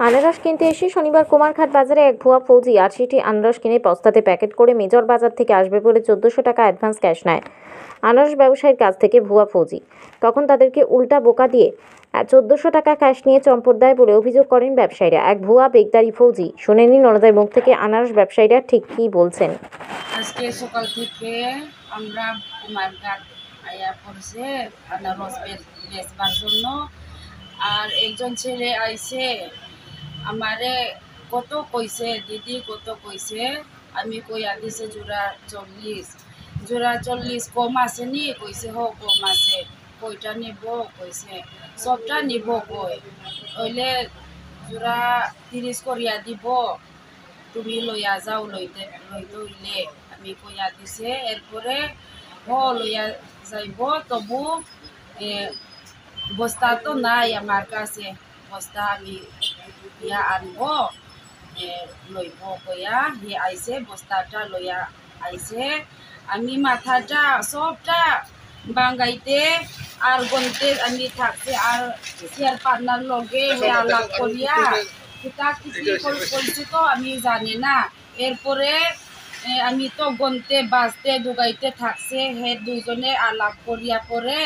আনারস কিনতে এসে শনিবার কুমারঘাট বাজারে এক ভুয়া ফৌজি ৮০টি আনারস কিনে বস্তাতে প্যাকেট করে মেজর বাজার থেকে আসবে বলে ১৪০০ টাকা অ্যাডভান্স ক্যাশ নেয় আনারস ব্যবসায়ীর কাছ থেকে ভুয়া ফৌজি। তখন তাদেরকে উল্টা বোকা দিয়ে ১৪০০ টাকা ক্যাশ নিয়ে চম্পট দেয় বলে অভিযোগ করেন ব্যবসায়ীরা। এক ভুয়া বেগদারি ফৌজি। শুনে নিন ওনাদের মুখ থেকে আনারস ব্যবসায়ীরা ঠিক কী বলছেন। আজকে সকাল থেকে আমরা কুমারঘাট আয়া পড়ছে আনারস বেচবার জন্য। আর একজন ছেলে আইছে আমারে কত কইছে, দিদি কত কইছে, আমি কইয়া দিছে জোড়া ৪০। জোড়া ৪০ কম আছে নি? কইছে হ কম আছে। কইটা নিব? কইছে সবটা নিব। কইলে জোড়া ৩০ করিয়া দিব, তুমি লইয়া যাও। লইতে হইলে আমি কইয়া দিছে। এরপরে লইয়া যাইব, তবু বস্তা তো নাই আমার কাছে। বস্তা আমি ইয়া আনব, লইব কইয়া হি আইছে, বস্তাটা লইয়া আইছে। আমি মাথাটা সবটা বাঙ্গাইতে আর গনতে আমি থাকছে। আর শেয়ার পার্টনার লগে আলাপ করিয়া কিতা কিসি করছি তো আমি জানি না। এরপরে আমি তো গনতে বাজতে ডুগাইতে থাকছে। হে দুজনে আলাপ করিয়া পরে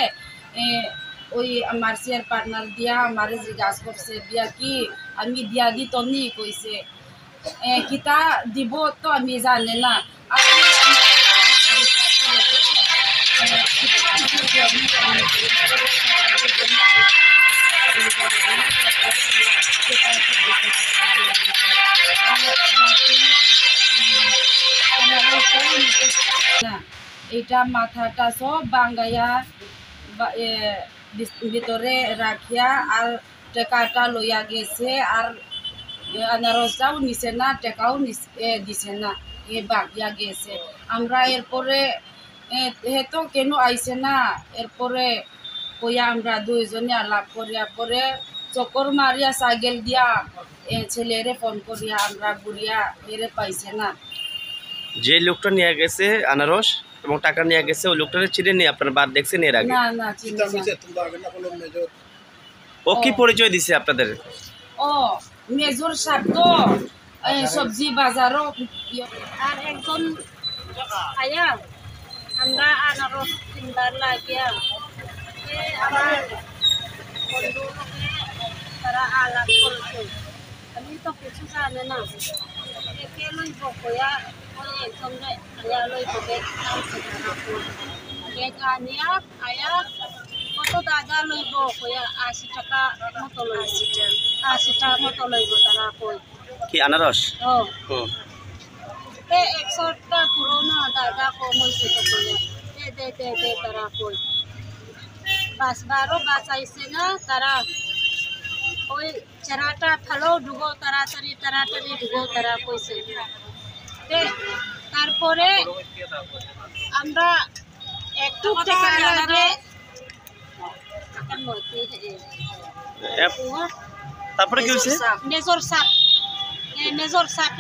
ওই আমার শেয়ার পার্টনার দিয়া আমার জিজ্ঞাসা করছে দিয়া কি আমি দিয়া দিত নি? কইছে কিতা দিব তো আমি জানি না। এটা মাথাটা সব বাঙ্গাইয়া ভিতরে রাখিয়া আর টাকাটা লইয়া গেছে। আর আনারসটাও নিছে না, টাকাও দিছে না, এ বাকিয়া গেছে। আমরা এরপরে হে তো কেন আইছে না, এরপরে কইয়া আমরা দুইজনে আলাপ করিয়া পরে চক্কর মারিয়া সাইকেল দিয়া ছেলেরে ফোন করিয়া আমরা ঘুরিয়া হেরে পাইছে না। যে লোকটা নিয়ে গেছে আনারস এবং টাকা নিয়ে গেছে ওই লোকটারে চিনে নিয়ে আপনার বাদ দেখছেন এর আগে? না না, চিনি না। ও কি পরিচয় দিছে আপনাদের? ও মেজর সাহেব তো সবজি বাজারও। আর একজন আয়া আমরা আনারস কিনবার লাগিয়া আমার বন্ধু তারা আলাপ করছে। আমি তো কিছু জানে না, একে লইব কয়া ওই একজন আয়া লইব বেগ আনিয়া আয়া কত দাদা লইব কয়া ৮০ টাকা মতো লইব। ৮০ টাকা মতো লইব তারা কই কি আনারস? ও ১০০টা পুরোনো দাদা কম হয়েছে তো কইয়া দে তারা কই বাসবারও বাঁচাইছে না তারা। ওই চেরাটা ফালো ডুবো তাড়াতাড়ি ডুবো তারা কইছে। তারপরে আমরা একটু টাকা লাগে তারপরে কি হয়েছে? মেজর সাপ